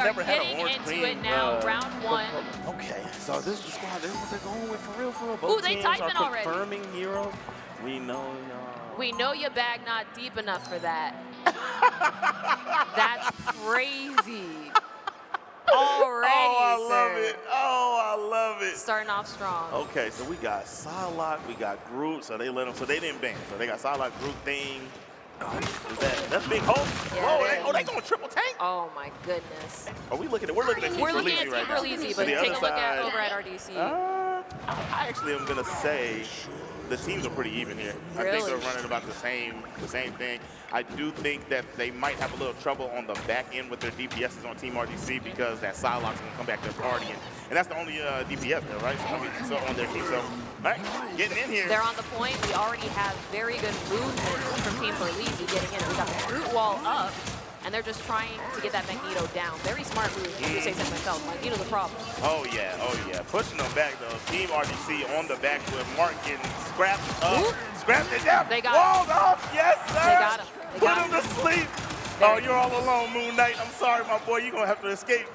never had getting an orange into cream, it now, round one. Okay, so this is the squad. This is what they're going with for real, for real. Both Ooh, they teams typing are already. confirming heroes. We know y'all. We know your bag not deep enough for that. That's crazy. Already, Oh, I love sir. it. Oh, I love it. Starting off strong. Okay, so we got Psylocke, we got Groot, so they let them, so they didn't ban. So they got Psylocke, Groot, Thing. That's Big Hope. Yeah, Oh, they going triple tank? Oh my goodness. Are we looking at, we're looking at Team Berleezy right now. Berleezy, To but the take a other look at side, over at RDC. I actually am gonna say the teams are pretty even here. Really? I think they're running about the same thing. I do think that they might have a little trouble on the back end with their DPSs on Team RDC because that Psylocke's gonna come back to party, and that's the only DPS there, right? So, I mean, so on their team. So, all right, getting in here. They're on the point. We already have very good movement from Team Berleezy getting in. We got the root wall up, and they're just trying to get that Magneto down. Very smart move, if you say so myself. Magneto's a problem. Oh yeah. Pushing them back though. Team RDC on the back with Mark getting scrapped up. Scrapped it down. They got Walled up. Yes, sir. They got him. Put him to sleep. Oh, you're all alone, Moon Knight. I'm sorry, my boy. You're going to have to escape.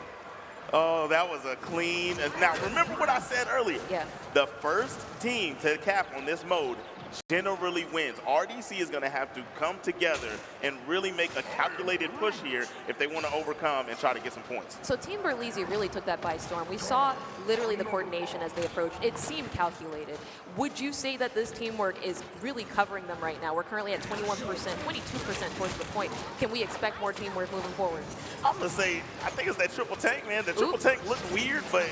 Oh, that was a clean. Now, remember what I said earlier. Yeah. The first team to cap on this mode generally wins. RDC is going to have to come together and really make a calculated push here if they want to overcome and try to get some points. So Team Berleezy really took that by storm. We saw literally the coordination as they approached. It seemed calculated. Would you say that this teamwork is really covering them right now? We're currently at 21%, 22% towards the point. Can we expect more teamwork moving forward? I'm going to say, I think it's that triple tank, man. The triple tank looked weird, but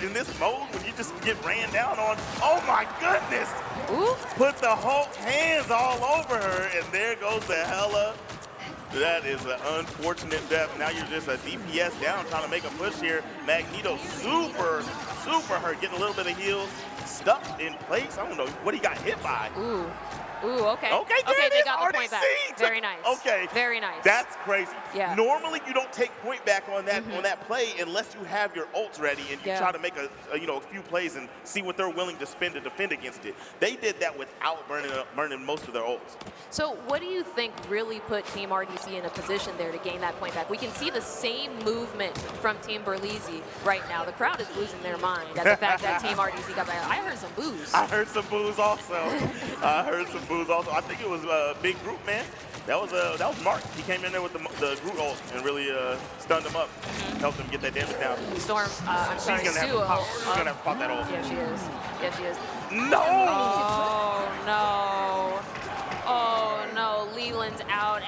in this mode, when you just get ran down on, oh my goodness! Ooh. Put the whole hands all over her, and there goes the Hela. That is an unfortunate death. Now you're just a DPS down trying to make a push here. Magneto super hurt, getting a little bit of heals. Stuck in place. I don't know what he got hit by. Ooh. Ooh, okay. Okay, they got RDC. the point back. Very nice. Okay. Very nice. That's crazy. Yeah. Normally you don't take point back on that on that play unless you have your ults ready and you try to make a few plays and see what they're willing to spend to defend against it. They did that without burning most of their ults. So what do you think really put Team RDC in a position there to gain that point back? We can see the same movement from Team Berleezy right now. The crowd is losing their mind at the fact that Team RDC got back. I heard some boos. I heard some boos also. I think it was Big Groot, man. That was Mark. He came in there with the Groot ult and really stunned him up, helped him get that damage down. Storm, I'm sorry, She's gonna have to pop that ult. Yeah, she is. Yeah, she is. No! Oh no! Oh no! Leland's out.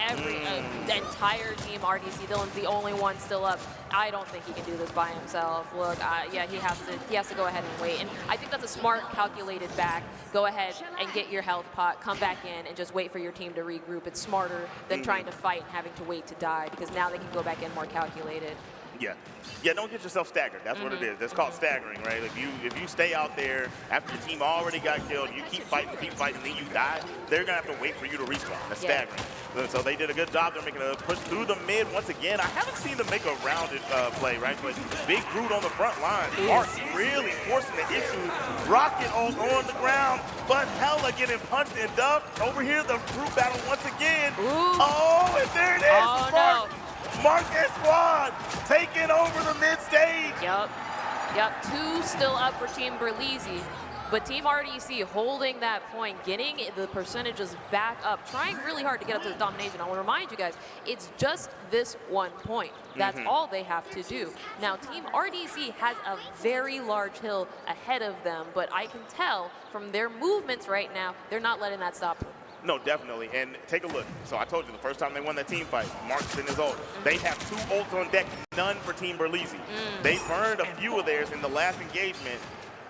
The entire Team RDC. Dylan's the only one still up. I don't think he can do this by himself. Look, yeah, he has to go ahead and wait. And I think that's a smart, calculated back. Go ahead and get your health pot, come back in, and just wait for your team to regroup. It's smarter than trying to fight and having to wait to die, because now they can go back in more calculated. Yeah, don't get yourself staggered. That's what it is. That's called staggering, right? If you stay out there after your team already got killed, you keep fighting, and then you die, they're going to have to wait for you to respawn. That's staggering. So they did a good job. They're making a push through the mid once again. I haven't seen them make a rounded play, right? But Big Groot on the front line. Mark really forcing the issue. Rocket on the ground, but Hela getting punched and dumped. Over here, the Groot battle once again. Oh, and there it is. Oh, Mark. Mark and squad taking over the mid stage. Yep. 2 still up for Team Berleezy, but Team RDC holding that point, getting the percentages back up, trying really hard to get up to the domination. I want to remind you guys, it's just this 1 point. That's all they have to do. Now, Team RDC has a very large hill ahead of them, but I can tell from their movements right now, they're not letting that stop them. No, definitely. And take a look. So I told you the first time they won that team fight, Mark's in his ult. They have 2 ults on deck, none for Team Berleezy. They burned a few of theirs in the last engagement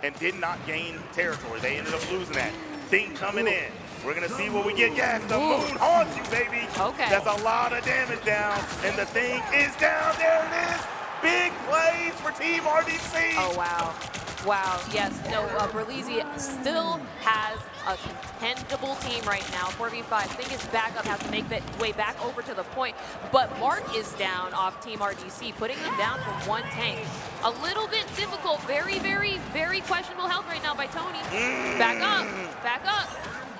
and did not gain territory. They ended up losing that. Thing coming in. We're going to see what we get. Yes, the moon haunts you, baby. Okay. That's a lot of damage down. And the thing is down. There it is. Big plays for Team RDC. Oh, wow. Wow, yes. No, Berleezy still has a contendable team right now. 4v5. Thing is back up, has to make that way back over to the point. But Mark is down off Team RDC, putting him down from 1 tank. A little bit difficult. Very, very, very questionable health right now by Tony. Back up.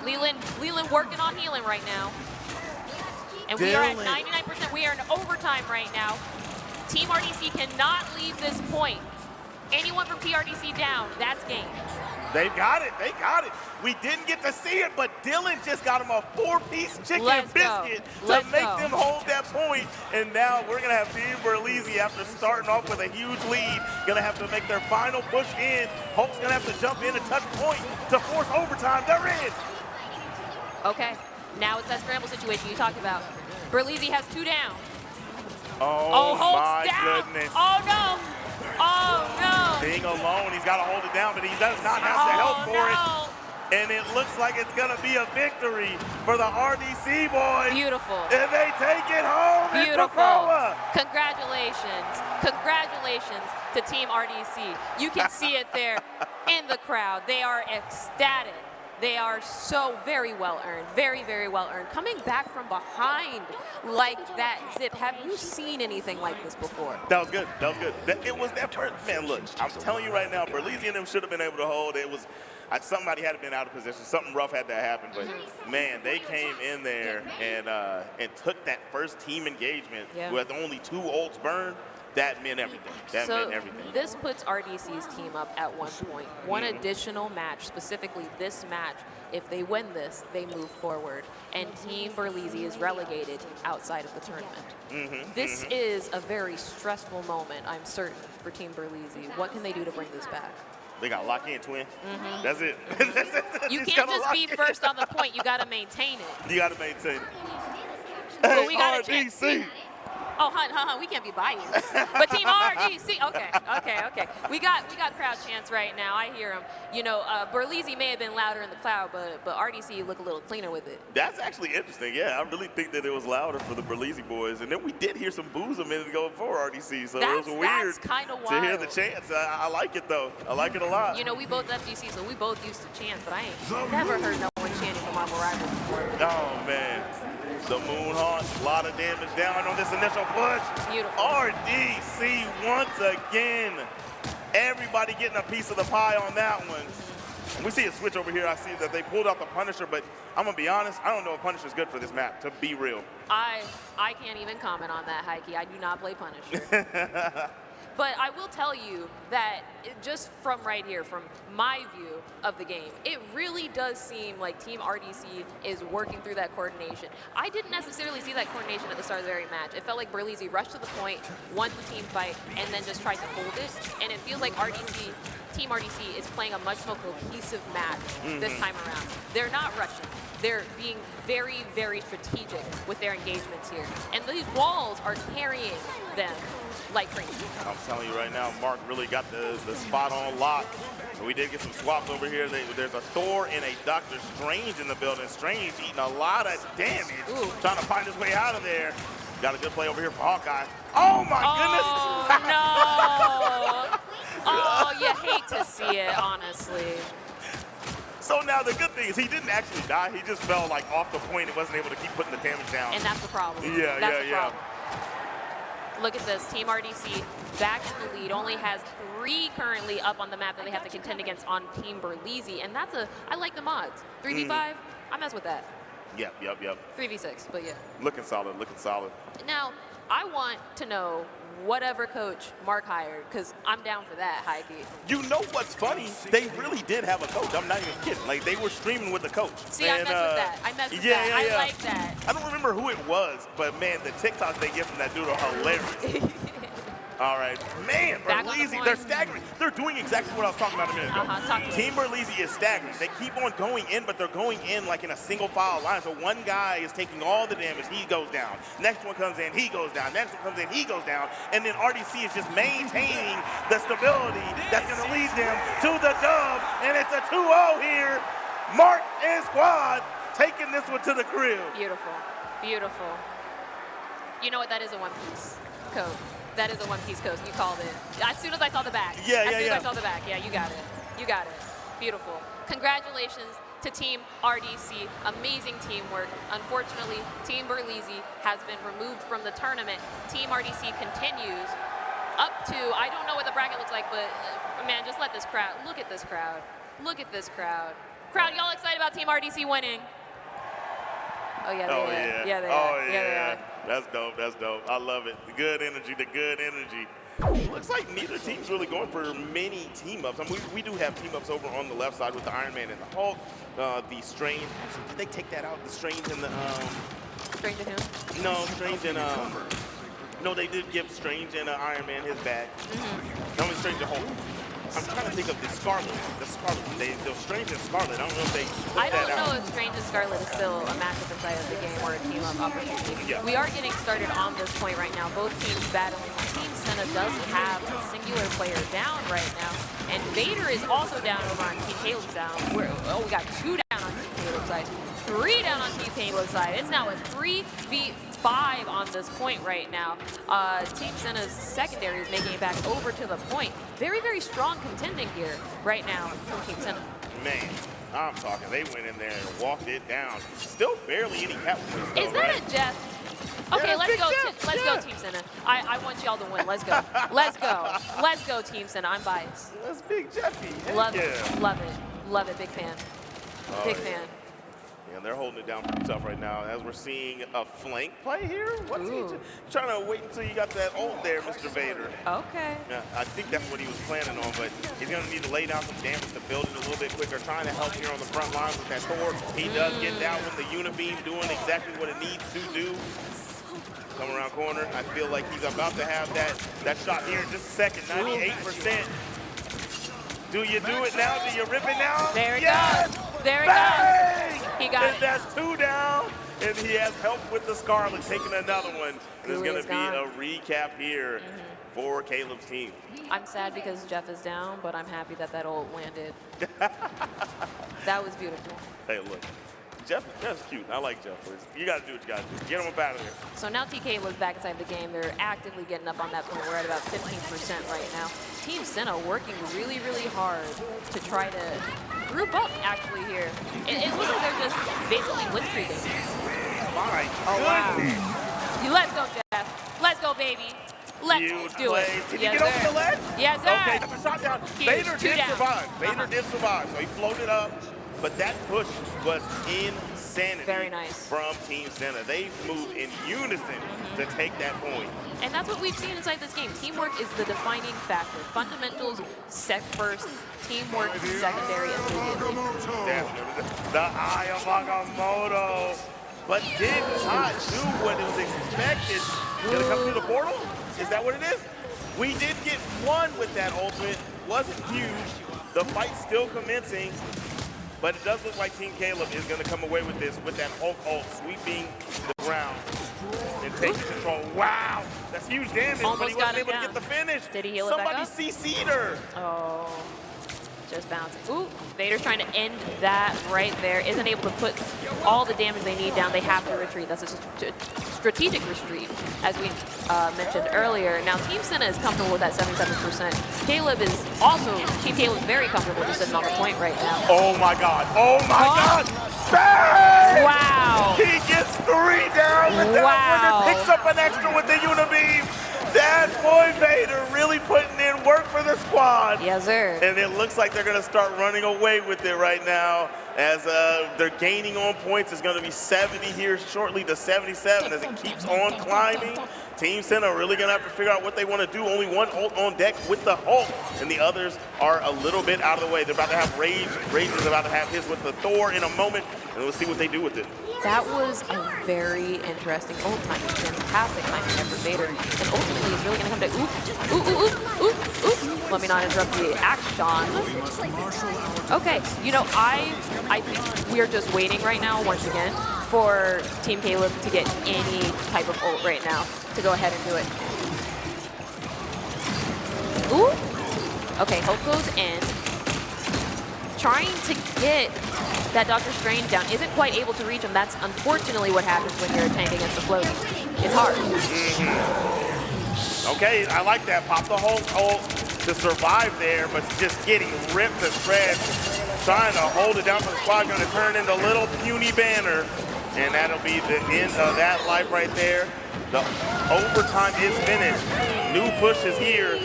Leland working on healing right now. And we are at 99%. We are in overtime right now. Team RDC cannot leave this point. Anyone from TRDC down, that's game. They got it. They got it. We didn't get to see it, but Dylan just got him a 4-piece chicken biscuit to make them hold that point. And now we're going to have Team Berleezy, after starting off with a huge lead, going to have to make their final push in. Hulk's going to have to jump in and touch point to force overtime. They're in. Okay. Now it's that scramble situation you talked about. Berleezy has 2 down. Oh Hulk's my down. goodness. Oh, no. Oh, no. Being alone, he's got to hold it down, but he does not have the help for it. And it looks like it's going to be a victory for the RDC boys. Beautiful. And they take it home. Beautiful. Congratulations. Congratulations to Team RDC. You can see it there in the crowd. They are ecstatic. They are so very well earned, very, very well earned. Coming back from behind like that zip. Have you seen anything like this before? That was good. That was good. It was that first, man, look, I'm telling you right now, Berleezy and them should have been able to hold. It was, somebody had been out of position. Something rough had to happen. But, man, they came in there and took that first team engagement with only 2 ults burned. That meant everything. That meant everything. This puts RDC's team up at 1 point. One additional match, specifically this match, if they win this, they move forward. And Team Berleezy is relegated outside of the tournament. This is a very stressful moment, I'm certain, for Team Berleezy. What can they do to bring this back? They got to lock in, twin. That's it. You can't just be first on the point. You got to maintain it. You got to maintain it. Well, we got RDC. Oh, we can't be biased. But Team RDC, okay. We got crowd chants right now. I hear them. You know, Berleezy may have been louder in the crowd, but RDC look a little cleaner with it. That's actually interesting. Yeah, I really think that it was louder for the Berleezy boys. And then we did hear some boos a minute ago for RDC, so it was weird to hear the chants. I like it, though. I like it a lot. You know, we both FGC, so we both used to chant, but I ain't never heard no one chanting from our rival before. Oh, man. The Moonhawk, a lot of damage down on this initial push. Beautiful. RDC once again. Everybody getting a piece of the pie on that one. We see a switch over here. I see that they pulled out the Punisher, but I'm going to be honest, I don't know if Punisher's good for this map, to be real. I can't even comment on that, Heike. I do not play Punisher. But I will tell you that just from right here, from my view of the game, it really does seem like Team RDC is working through that coordination. I didn't necessarily see that coordination at the start of the very match. It felt like Berleezy rushed to the point, won the team fight, and then just tried to hold it. And it feels like Team RDC is playing a much more cohesive match this time around. They're not rushing. They're being very, very strategic with their engagements here. And these walls are carrying them like crazy. I'm telling you right now, Mark really got the spot on lock. We did get some swaps over here. There's a Thor and a Dr. Strange in the building. Strange eating a lot of damage, trying to find his way out of there. Got a good play over here for Hawkeye. Oh, my goodness. No. Oh, you hate to see it, honestly. So now the good thing is he didn't actually die. He just fell like off the point and wasn't able to keep putting the damage down. And that's the problem. Yeah, that's the problem. Look at this. Team RDC back in the lead. Only has 3 currently up on the map that they have to contend against on Team Berleezy. And that's I like the mods. 3v5, I mess with that. Yep. 3v6, but yeah. Looking solid, looking solid. Now, I want to know whatever coach Mark hired, because I'm down for that, Heike. You know what's funny? They really did have a coach. I'm not even kidding. Like, they were streaming with the coach. See, I mess with that. I mess with that. I like that. I don't remember who it was, but, man, the TikToks they get from that dude are hilarious. All right. Man, Berleezy, they're staggering. They're doing exactly what I was talking about a minute ago. Team Berleezy is staggering. They keep on going in, but they're going in like in a single file line. So one guy is taking all the damage. He goes down. Next one comes in. He goes down. Next one comes in. He goes down. And then RDC is just maintaining the stability that's going to lead them to the dub. And it's a 2-0 here. Mark and squad taking this one to the crib. Beautiful. Beautiful. You know what? That is a one-piece code. That is a one-piece coast. You called it. As soon as I saw the back. As soon as I saw the back. Yeah, you got it. You got it. Beautiful. Congratulations to Team RDC. Amazing teamwork. Unfortunately, Team Berleezy has been removed from the tournament. Team RDC continues up to, I don't know what the bracket looks like, but man, just let this crowd, look at this crowd. Look at this crowd. Crowd, y'all excited about Team RDC winning? Oh, yeah, Oh, they yeah. are. Yeah, they Oh, are. yeah. Yeah, they are. That's dope. That's dope. I love it. The good energy. The good energy. Looks like neither team's really going for many team-ups. I mean, we do have team-ups over on the left side with the Iron Man and the Hulk. The Strange. Actually, did they take that out? The Strange and the... Strange and who? No, Strange and... No, they did give Strange and Iron Man his bag. No, it's Strange and Hulk. I'm trying to think of the Scarlet. The Scarlet. They're Strange and Scarlet. I don't know if they put I don't that know out. if Strange and Scarlet is still a matchup inside of the game or a team-up opportunity. Yeah. We are getting started on this point right now. Both teams battling. Team Cinna does have a singular player down right now. And Vader is also down over on Team Caleb's down. We got 2 down on Team Caleb's side. 3 down on Team Caleb's side. It's now a 3v5 on this point right now. Team Cinna's secondary is making it back over to the point. Very, very strong contending here right now from Team Cinna. Man, I'm talking. They went in there and walked it down. Still barely any capitals. Is that right? a Jeff? Okay, Yeah, let's big go. Jeff, Let's go, Team Cinna. I want y'all to win. Let's go. Let's go. Let's go, Team Cinna. I'm biased. That's Big Jeffy. Heck Love yeah. it. Love it. Love it. Big fan. Big fan. Yeah, they're holding it down pretty tough right now as we're seeing a flank play here. What's he trying to wait until you got that ult there, Mr. Vader? Okay. Yeah, I think that's what he was planning on, but he's going to need to lay down some damage to build it a little bit quicker, trying to help here on the front lines with that Thor. He does get down with the Unibeam, doing exactly what it needs to do. Come around corner. I feel like he's about to have that shot here in just a second. 98%. Do you do it now? Do you rip it now? There it yes! goes. There it Bang! goes. He got it. And that's 2 down. And he has help with the Scarlet, taking another one. There's going to be a recap here for Caleb's team. I'm sad because Jeff is down, but I'm happy that that ult landed. That was beautiful. Hey, look. Jeff's cute. I like Jeff. You got to do what you got to do. Get him up out of there. So now TK was back inside the game. They're actively getting up on that point. We're at about 15% right now. Team Cinna working really, really hard to try to group up actually here. It looks like they're just basically win streaking. My goodness. Wow. Let's go, Jeff. Let's go, baby. Let's do it. Did yes, he get over the ledge? Yes, sir. Okay, got the shot down. Vader did survive. Vader did survive, so he floated up. But that push was insanity. Very nice. From Team Cinna. They moved in unison to take that point. And that's what we've seen inside this game. Teamwork is the defining factor. Fundamentals set first, teamwork secondary immediately. Definitely. The Eye of Agamotto. But did not do what it was expected. Did it come through the portal? Is that what it is? We did get one with that ultimate. Wasn't huge. The fight's still commencing. But it does look like Team Caleb is going to come away with this, with that Hulk ult sweeping the ground and taking control. Wow, that's huge damage, but he wasn't able to get the finish. Did he heal it back up? Somebody CC'd her. Oh, just bouncing. Ooh, Vader's trying to end that right there. Isn't able to put all the damage they need down. They have to retreat. That's a strategic retreat, as we mentioned earlier. Now, Team Cinna is comfortable with that 77%. Caleb is also, Team Caleb is very comfortable just sitting on the point right now. Oh my God, oh my God. Bang! Wow. He gets 3 down with that one and picks up an extra with the Unibeam. That boy Vader really putting in work for the squad. Yes, sir. And it looks like they're going to start running away with it right now as they're gaining on points. It's going to be 70 here shortly to 77 as it keeps on climbing. Team Cinna really going to have to figure out what they want to do. Only one ult on deck with the Hulk, and the others are a little bit out of the way. They're about to have Rage. Rage is about to have his with the Thor in a moment, and we'll see what they do with it. That was a very interesting ult timing. Fantastic timing there for Vader. And ultimately, it's really going to come to Let me not interrupt the action. Okay, you know, I think we are just waiting right now, once again, for Team Caleb to get any type of ult right now to go ahead and do it. Ooh. Okay, Hulk goes in. Trying to get that Dr. Strange down, isn't quite able to reach him. That's unfortunately what happens when you're a tank against the floating. It's hard. Okay, I like that. Pop the Hulk ult to survive there, but just getting ripped to shreds. Trying to hold it down for the squad, going to turn into little puny banner. And that'll be the end of that life right there. The overtime is finished. New push is here.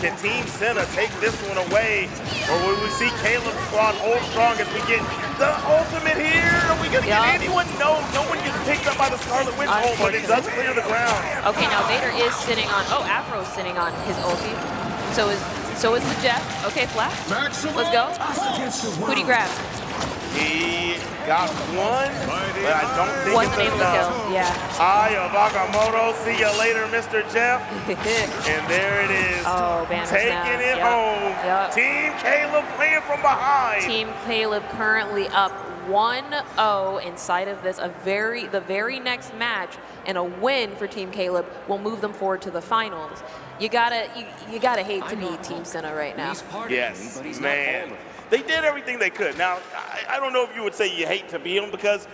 Can Team Cinna take this one away? Or will we see Caleb's squad hold strong as we get the ultimate here? Are we going to get anyone? No, no one gets picked up by the Scarlet Witch ult, but it does clear the ground. Okay, now Vader is sitting on, Afro's sitting on his ulti. So is the Jeff. Okay, Flash. Let's go. Who'd he grab? He got one, but I don't think Wasn't it's able to enough. kill, yeah. Eye of Agamotto. See you later, Mr. Jeff. And there it is. Oh, Banner's taking it Yep. home. Yep. Team Caleb playing from behind. Team Caleb currently up 1-0 inside of this. The very next match and a win for Team Caleb will move them forward to the finals. You gotta hate to be Team Cinna right now. Yes, man. They did everything they could. Now, I don't know if you would say you hate to be them because,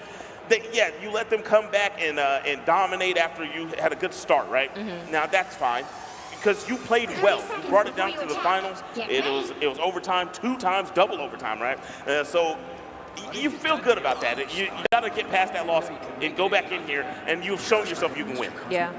you let them come back and dominate after you had a good start, right? Now, that's fine because you played well. You brought it down to the finals. It was overtime, 2 times, double overtime, right? So you feel good about that. You got to get past that loss and go back in here, and you've shown yourself you can win. Yeah,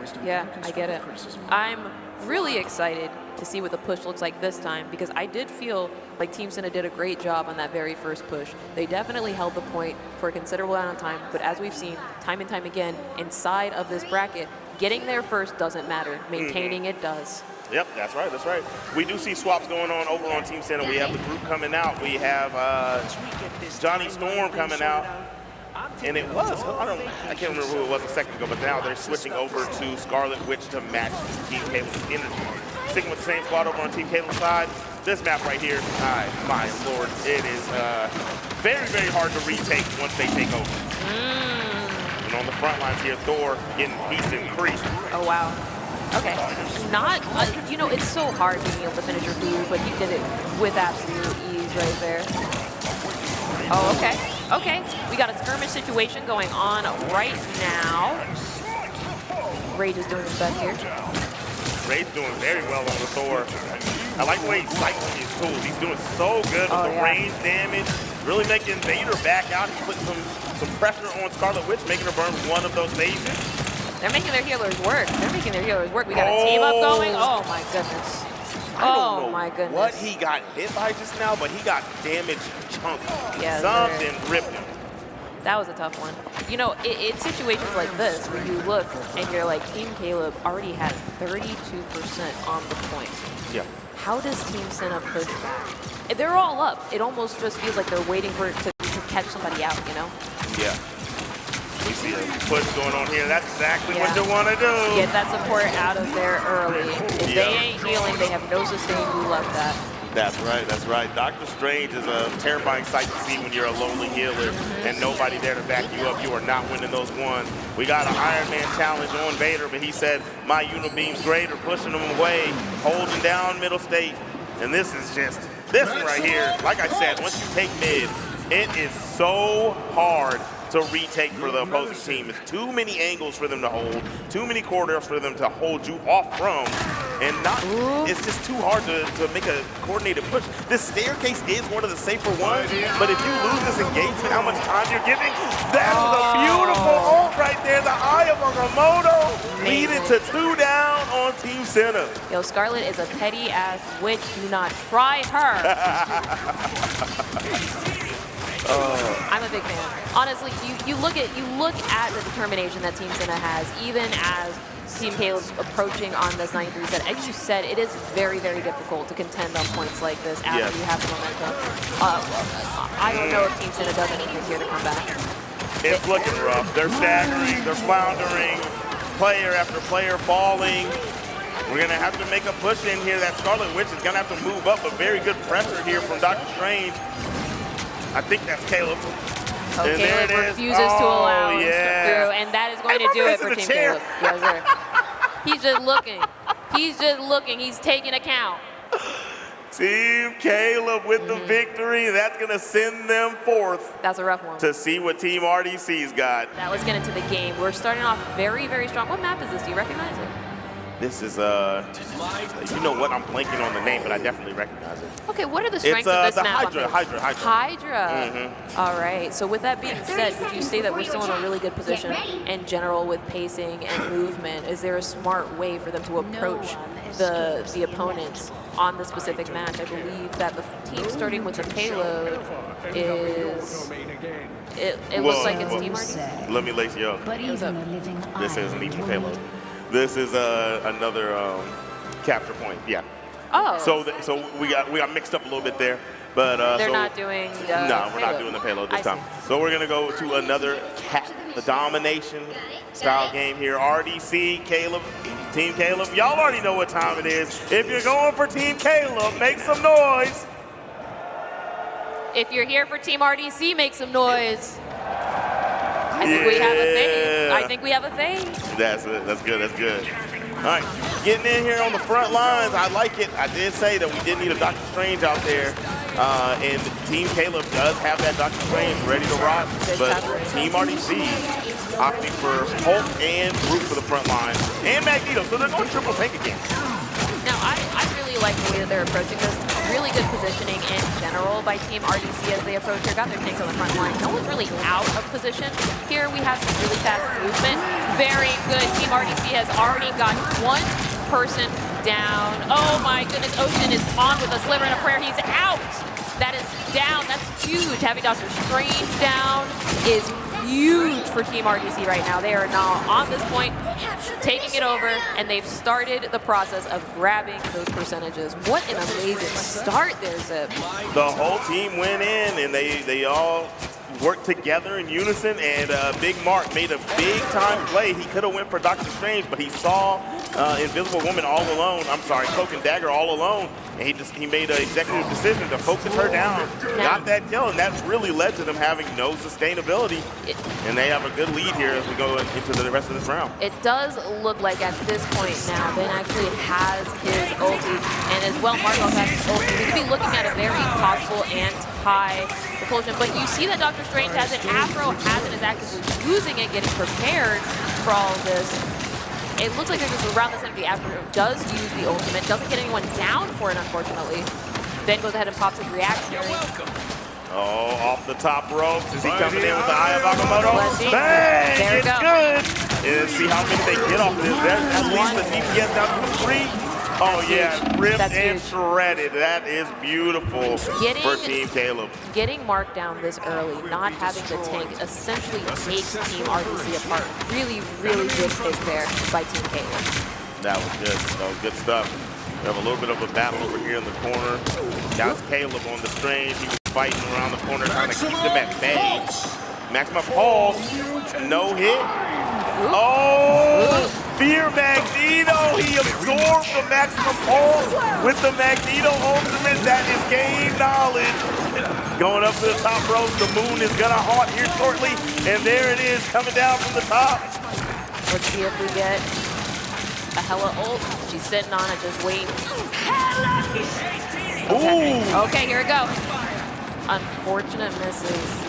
I get it. I'm really excited to see what the push looks like this time because I did feel like Team Cinna did a great job on that very first push. They definitely held the point for a considerable amount of time, but as we've seen time and time again inside of this bracket, getting there first doesn't matter. Maintaining it does. Yep, that's right, that's right. We do see swaps going on over on Team Cinna. We have the group coming out. We have Johnny Storm coming out. And it was, I can't remember who it was a second ago, but now they're switching over to Scarlet Witch to match Team Caleb's energy. Sticking with the same squad over on Team Caleb's side. This map right here, my lord, it is very, very hard to retake once they take over. And on the front lines here, Thor getting pieced and creased. Oh, wow. Okay. Not, it's so hard being able to finish your food, but he did it with absolute ease right there. Oh, okay. Okay, we got a skirmish situation going on right now. Rage is doing his best here. Rage doing very well on the Thor. I like the way he's cycling his tools. He's doing so good with the range damage, really making Vader back out. He's putting some pressure on Scarlet Witch, making her burn one of those phases. They're making their healers work. We got a team up going. Oh my goodness. Oh my goodness. What he got hit by just now, but he got damage chunky. Yeah, something ripped him. That was a tough one. It's situations like this where you look and you're like, Team Caleb already had 32% on the points. Yeah. How does Team Cinna push back? They're all up. It almost just feels like they're waiting for it to catch somebody out, Yeah. We see a push going on here. That's exactly what you want to do. Get that support out of there early. If they ain't healing, they have no sustain. We love that. That's right, that's right. Doctor Strange is a terrifying sight to see when you're a lonely healer and nobody there to back you up. You are not winning those ones. We got an Iron Man challenge on Vader, but he said, my Unibeam's greater, pushing him away, holding down middle state. And this is just, this one right here, like I said, once you take mid, it is so hard to retake for the opposing team. It's too many angles for them to hold, too many corridors for them to hold you off from, and it's just too hard to make a coordinated push. This staircase is one of the safer ones, but if you lose this engagement, how much time you're giving, that is a beautiful ult right there. The Eye of Agamotto leading to 2 down on Team Cinna. Yo, Scarlet is a petty ass witch. Do not try her. I'm a big fan. Honestly, you look at the determination that Team Cinna has, even as Team Caleb's approaching on this 9-3 set. As you said, it is very, very difficult to contend on points like this after you have the momentum. I don't know if Team Cinna does anything here to come back. It's looking rough. They're staggering, they're floundering, player after player falling. We're going to have to make a push in here. That Scarlet Witch is going to have to move up, but very good pressure here from Doctor Strange. I think that's Caleb. Oh, and Caleb refuses to allow him through, and that is going to do it for Team Caleb. Yes, sir. He's just looking. He's just looking. He's taking account. Team Caleb with the victory. That's going to send them forth. That's a rough one. To see what Team RDC's got. That was getting to the game. We're starting off very, very strong. What map is this? Do you recognize it? This is, you know what, I'm blanking on the name, but I definitely recognize it. Okay, what are the strengths of this map? Hydra. All right, so with that being said, would you say that we're still in a really good position in general with pacing and movement? Is there a smart way for them to approach the opponents on the specific match. I believe that the team starting with the payload is, it looks like it's Team RDC. Let me lace you up. This isn't even payload. This is another capture point. Yeah. Oh. So we got mixed up a little bit there. But they're not doing the No, we're not doing the payload this time. So we're gonna go to another the domination style game here. RDC, Caleb, Team Caleb. Y'all already know what time it is. If you're going for Team Caleb, make some noise. If you're here for Team RDC, make some noise. I think we have a fade. I think we have a fade. That's it. That's good. That's good. All right, getting in here on the front lines. I like it. I did say that we did need a Dr. Strange out there. And Team Caleb does have that Dr. Strange ready to rock. But Team RDC opting for Hulk and Groot for the front line. And Magneto. So they're going triple tank again. Now, I really like the way that they're approaching this. Really good positioning in general by Team RDC as they approach here. Got their tanks on the front line. No one's really out of position. Here we have some really fast movement. Very good. Team RDC has already got one person down. Oh my goodness, Ocean is on with a sliver and a prayer. He's out. That is down. That's huge. Having Dr. Strange down is huge for Team RDC right now. They are now on this point, taking it over, and they've started the process of grabbing those percentages. What an amazing start there, Zip. The whole team went in, and they all worked together in unison, and Big Mark made a big-time play. He could have went for Dr. Strange, but he saw Invisible Woman all alone. I'm sorry, Cloak and Dagger all alone, and he made an executive decision to focus her down. Got that kill, and that really led to them having no sustainability. And they have a good lead here as we go into the rest of this round. It does look like at this point now, Ben actually has his ulti, and as well, Mark also has his ulti. We could be looking at a very possible anti-repulsion, but you see that Dr. Strange has it, Afro has it, is actively using it, getting prepared for all of this. It looks like they're just around the center. The Afro does use the ultimate, doesn't get anyone down for it, unfortunately. Then goes ahead and pops his reactionary. Oh, off the top ropes. Is he coming in with the Eye of Agamotto? Bang! There it's good. And see how many they get off of this. There's at least the DPS down to 3. Oh, yeah, ripped and shredded. That is beautiful for Team Caleb. Getting Mark down this early, not having the tank, essentially takes Team RDC apart. Really, really good pick there by Team Caleb. That was good. That was good stuff. We have a little bit of a battle over here in the corner. Got Caleb on the Strange. He was fighting around the corner, trying to keep them at bay. Maximum pulse, no hit. Oh, Fear Magneto. He absorbed the maximum pulse with the Magneto ultimate. That is game knowledge. Going up to the top rope. The moon is gonna haunt here shortly, and there it is coming down from the top. Let's see if we get a Hella ult. She's sitting on it, just waiting. Ooh. Okay, here we go. Unfortunate misses.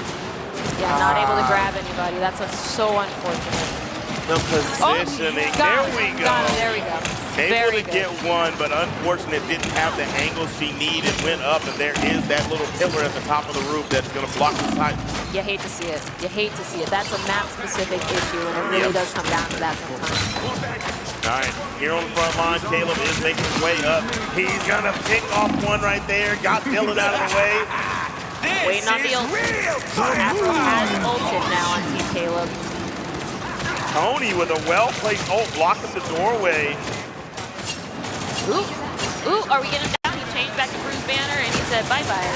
Yeah, not able to grab anybody. That's so unfortunate. The positioning. There we go. There we go. Able to get one, but unfortunate didn't have the angle she needed. Went up, and there is that little pillar at the top of the roof that's going to block the sight. You hate to see it. You hate to see it. That's a map-specific issue, and it really does come down to that sometimes. All right, here on the front line, Caleb is making his way up. He's going to pick off one right there. Got Dylan out of the way. Waiting on the ult. Afro has ulted now on Team Caleb. Tony with a well-placed ult blocking the doorway. Ooh, are we getting down? He changed back to Bruce Banner and he said bye-bye.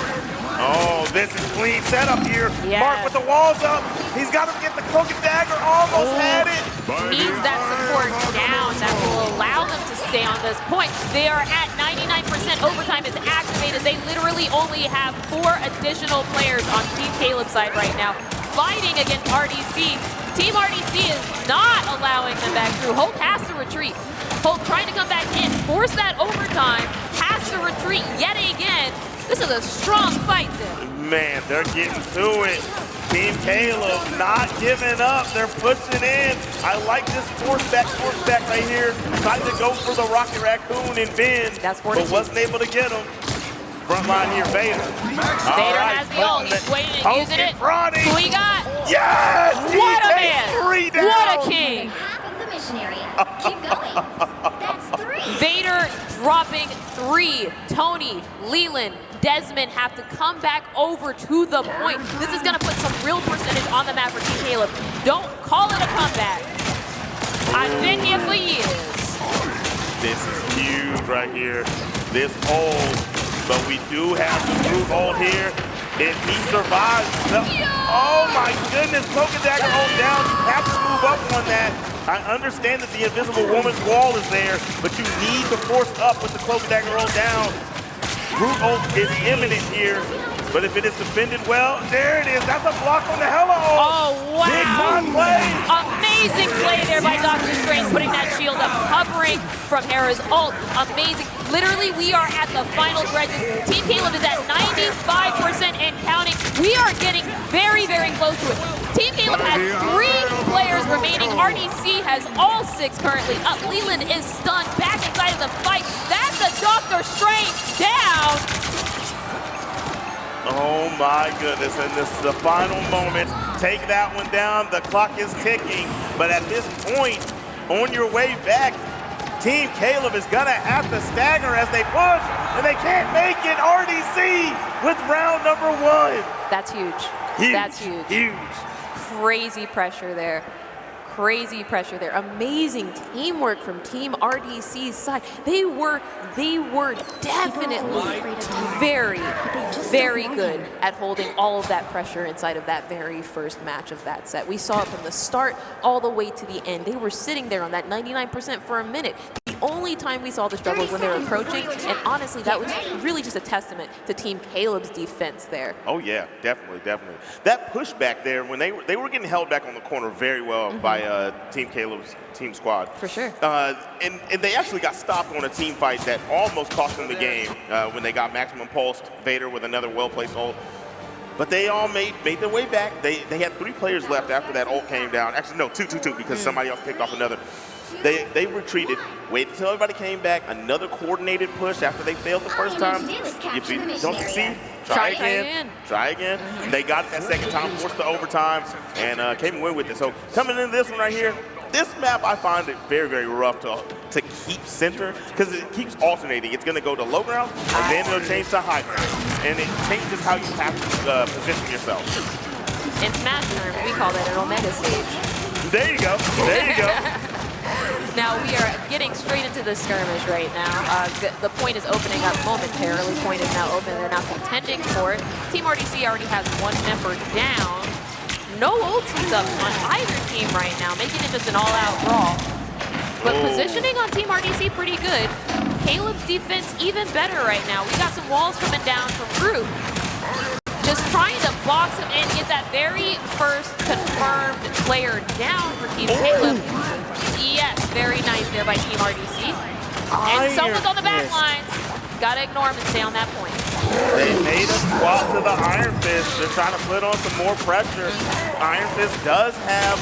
Oh, this is clean setup here. Yes. Mark with the walls up. He's got to get the Cloak and Dagger. Almost had it. Needs that support down. That will allow them to stay on this point. They are at 99%. Overtime is activated. They literally only have 4 additional players on Team Caleb's side right now, fighting against RDC. Team RDC is not allowing them back through. Hulk has to retreat. Hulk trying to come back in, force that overtime, has to retreat yet again. This is a strong fight there. Man, they're getting to it. Team Caleb not giving up. They're pushing in. I like this force back right here. Tried to go for the Rocket Raccoon and Ben, but wasn't able to get him. Front line here, Vader. Vader has the ult. He's waiting and using it. Who he got? Yes! What a man! What a king! Half of the mission area. Keep going. That's 3. Vader dropping 3. Tony, Leland, Desmond have to come back over to the point. This is going to put some real percentage on the map for Team Caleb. Don't call it a comeback. I've been here for years. This is huge right here. This hold, but we do have the root hold here. If he survives, oh my goodness, Cloak and Dagger hold down. You have to move up on that. I understand that the Invisible Woman's wall is there, but you need to force up with the Cloak and Dagger hold down. Root ult is imminent here, but if it is defended well, there it is. That's a block on the Hella ult. Oh, wow. Big time play. Amazing play there by Dr. Strange, putting that shield up, covering from Hera's ult. Amazing. Literally, we are at the final stretches. Team Caleb is at 95% and counting. We are getting very, very close to it. Team Caleb has 3 players remaining. RDC has all 6 currently up. Leland is stunned back inside of the fight. That's a Dr. Strange down. Oh my goodness, and this is the final moment. Take that one down, the clock is ticking, but at this point, on your way back, Team Caleb is gonna have to stagger as they push, and they can't make it. RDC with round number 1. That's huge. That's huge. Huge. Crazy pressure there. Crazy pressure there. Amazing teamwork from Team RDC's side. They were definitely very good at holding all of that pressure inside of that very first match of that set. We saw it from the start all the way to the end. They were sitting there on that 99% for a minute. The only time we saw the struggle was when they were approaching, and honestly, that was really just a testament to Team Caleb's defense there. Oh yeah, definitely, definitely. That pushback there, when they were getting held back on the corner very well by Team Caleb's team squad. For sure. And they actually got stopped on a team fight that almost cost them the game when they got maximum pulsed Vader with another well-placed ult. But they all made their way back. They had 3 players left after that ult came down. Actually, no, 2 because somebody else picked off another. They retreated, waited until everybody came back, another coordinated push after they failed the first time. Don't succeed, try again. They got it that second time, forced the overtime, and came and went with it. So coming into this one right here, this map I find it very, very rough to keep center because it keeps alternating. It's going to go to low ground, and then it'll change to high ground. And it changes how you have to position yourself. In Smash terms, we call that an Omega stage. There you go. There you go. Now we are getting straight into the skirmish right now. The point is opening up momentarily. Point is now open. They're now contending for it. Team RDC already has 1 member down. No ultis up on either team right now, making it just an all-out brawl. But positioning on Team RDC pretty good. Caleb's defense even better right now. We got some walls coming down from Groot. Just trying to box him in, get that very first confirmed player down for Team Caleb. Yes, very nice there by Team RDC. And someone's on the back lines. Gotta ignore him and stay on that point. They made a swap to the Iron Fist. They're trying to put on some more pressure. Iron Fist does have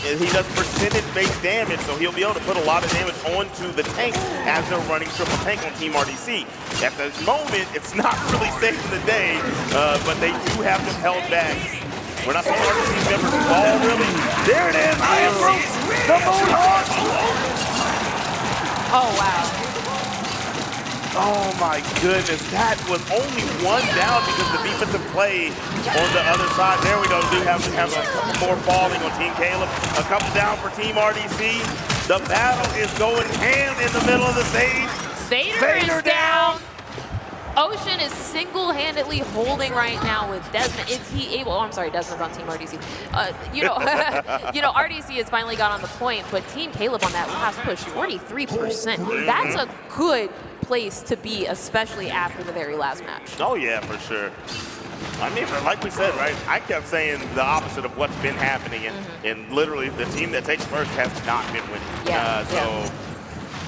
he does percentage-based damage, so he'll be able to put a lot of damage onto the tank as they're running triple tank on Team RDC. At the moment, it's not really saving the day, but they do have them held back. We're not seeing RDC members fall, really. There it is, Iron Fist, the Moonhawk! Oh, wow. Oh my goodness, that was only 1 down because the defensive play on the other side. There we go, we do have a couple more falling on Team Caleb. A couple down for Team RDC. The battle is going ham in the middle of the stage. Vader is down. Ocean is single-handedly holding right now with Desmond. Is he able? Oh, I'm sorry, Desmond's on Team RDC. You know, RDC has finally got on the point, but Team Caleb on that last push, 43%. That's a good place to be, especially after the very last match. Oh yeah, for sure. I mean, like we said, right, I kept saying the opposite of what's been happening, and literally the team that takes first has not been winning. So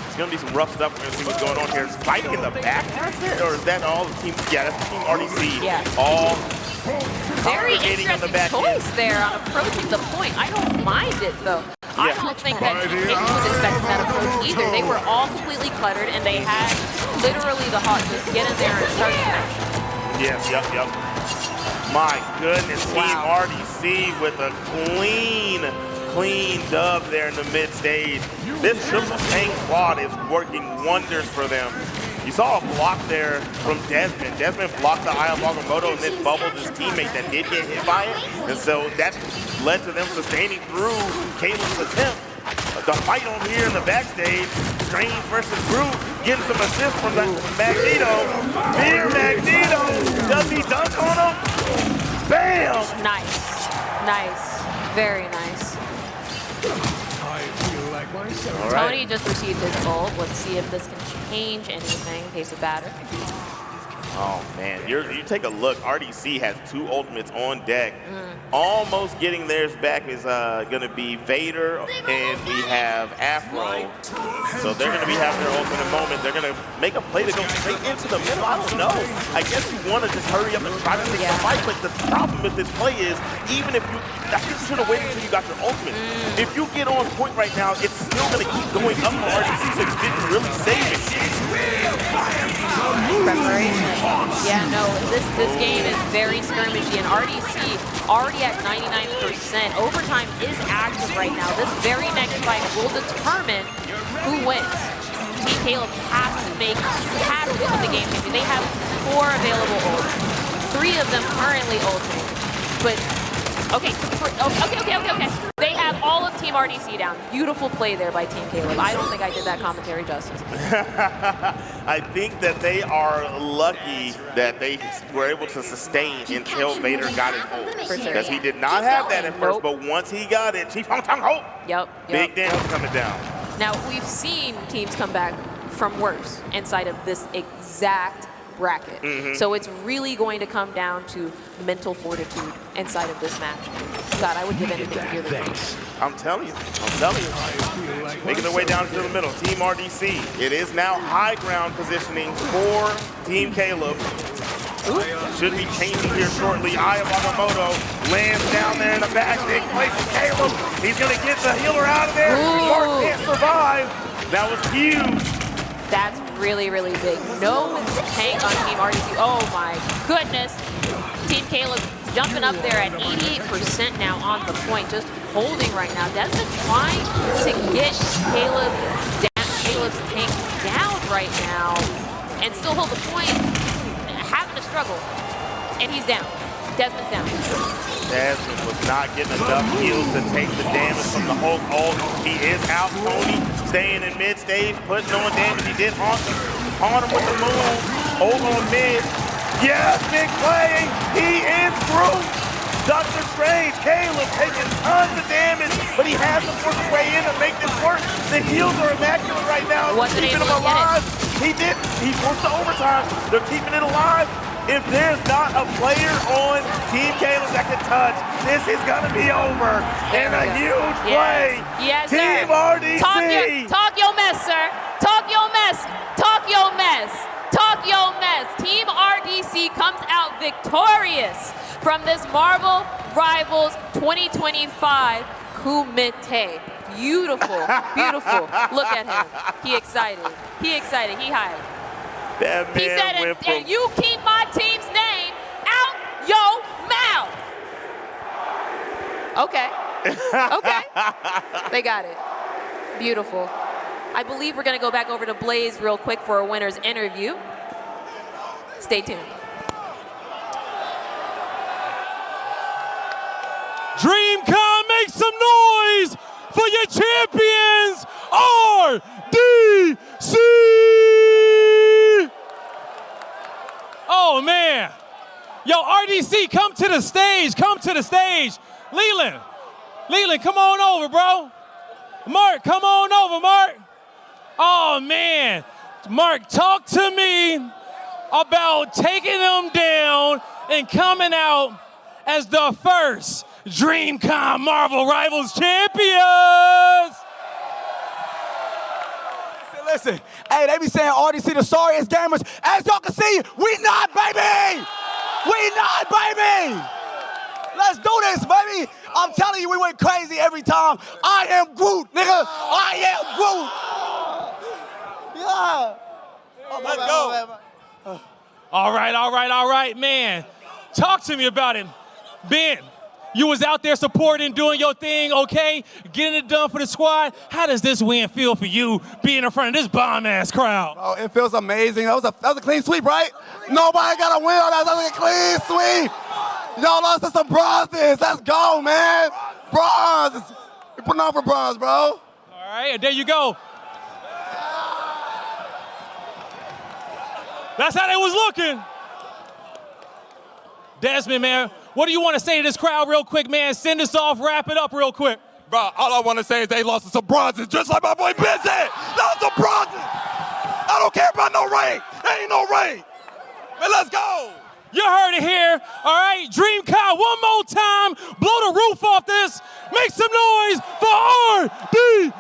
it's going to be some rough stuff. We're going to see what's going on here. Is fighting in the back, or is that all the team? Yeah, that's Team RDC. Yeah. All very interesting choice there on approaching the point. I don't mind it, though. I don't think that Team Caleb was expecting that approach either. They were all completely cluttered, and they had literally the heart to get in there and start smashing. Yes, yep. My goodness, Team RDC with a clean dub there in the mid stage. This triple tank squad is working wonders for them. You saw a block there from Desmond. Desmond blocked the Eye of Agamotto and then bubbled his teammate that did get hit by it. And so that led to them sustaining through Caleb's attempt. The fight on here in the backstage, Strange versus Groot, getting some assists from the Magneto. Here, Magneto, does he dunk on him? Bam! Nice, nice, very nice. All right. Tony just received his ult. Let's see if this can change anything in case of batter. Oh man, you take a look. RDC has 2 ultimates on deck. Almost getting theirs back is gonna be Vader, and we have Afro. So they're gonna be having their ultimate moment. They're gonna make a play to go straight into the middle. I don't know. I guess you want to just hurry up and try to take the fight, but the problem with this play is, even if I think you should have waited until you got your ultimate. If you get on point right now, it's still gonna keep going up for RDC, so you didn't really save it. Preparation. Yeah, no, this game is very skirmishy, and RDC already at 99%. Overtime is active right now. This very next fight will determine who wins. Team Caleb has to win the game. They have 4 available ults. 3 of them currently ulting. But okay. They have all of Team RDC down. Beautiful play there by Team Caleb. I don't think I did that commentary justice. I think that they are lucky that they were able to sustain until Vader got his ult. For sure. Because he did not have that at first, but once he got it, Chief Hong Tong Ho! Yep. Big damage coming down. Now, we've seen teams come back from worse inside of this exact bracket. So it's really going to come down to mental fortitude inside of this match. God, I would give anything to hear the game. I'm telling you. Making their way down to the middle. Team RDC. It is now high ground positioning for Team Caleb. Should be changing here shortly. Eye of Agamotto lands down there in the back. Big play for Caleb. He's going to get the healer out of there. Mark can't survive. That was huge. That's really, really big. No tank on Team RDC. Oh my goodness. Team Caleb jumping up there at 88% now on the point, just holding right now. Desmond trying to get Caleb's tank down right now and still hold the point, having to struggle. And he's down. Desmond's down. Desmond was not getting enough heals to take the damage from the Hulk ult. He is out. Tony staying in mid stage, putting on damage. He did haunt him with the move. Hold on mid. Yes, big play. He is through. Dr. Strange, Caleb taking tons of damage, but he has to work his way in to make this work. The heals are immaculate right now. Keeping him alive. He did. He forced the overtime. They're keeping it alive. If there's not a player on Team Caleb that can touch, this is going to be over. And a huge play. Yes, Team sir. RDC. Talk your mess, sir. Talk your mess. Talk your mess. Talk your mess. Team RDC comes out victorious from this Marvel Rivals 2025 Kumite. Beautiful, beautiful. Look at him. He excited. He excited. He hyped. That man he said, went from... and you keep my team's name out your mouth. Okay. Okay. They got it. Beautiful. I believe we're going to go back over to Blaze real quick for a winner's interview. Stay tuned. DreamCon, make some noise for your champions, RDC! Oh, man. Yo, RDC, come to the stage. Come to the stage. Leland, come on over, bro. Mark, come on over, Mark. Oh, man. Mark, talk to me about taking them down and coming out as the first DreamCon Marvel Rivals champions. Listen, hey, they be saying RDC the sorriest gamers. As y'all can see, we not, baby! We not, baby! Let's do this, baby! I'm telling you, we went crazy every time. I am Groot, nigga! I am Groot! Yeah! Oh, Let's go. All right, man. Talk to me about it. Ben, You was out there supporting, doing your thing, okay? Getting it done for the squad. How does this win feel for you being in front of this bomb-ass crowd? Oh, it feels amazing. That was a clean sweep, right? Nobody got a win on that. That was a clean sweep. Y'all lost to some bronzes. Let's go, man. Bronze. We're putting on for bronze, bro. All right, and there you go. That's how they was looking. Desmond, man, what do you want to say to this crowd real quick, man? Send us off, wrap it up real quick. Bro, all I want to say is they lost to some bronzes, just like my boy Ben said. Lost some bronzes. I don't care about no rank. There ain't no rank. Man, let's go. You heard it here, all right? Dream Kyle, one more time. Blow the roof off this. Make some noise for RDC.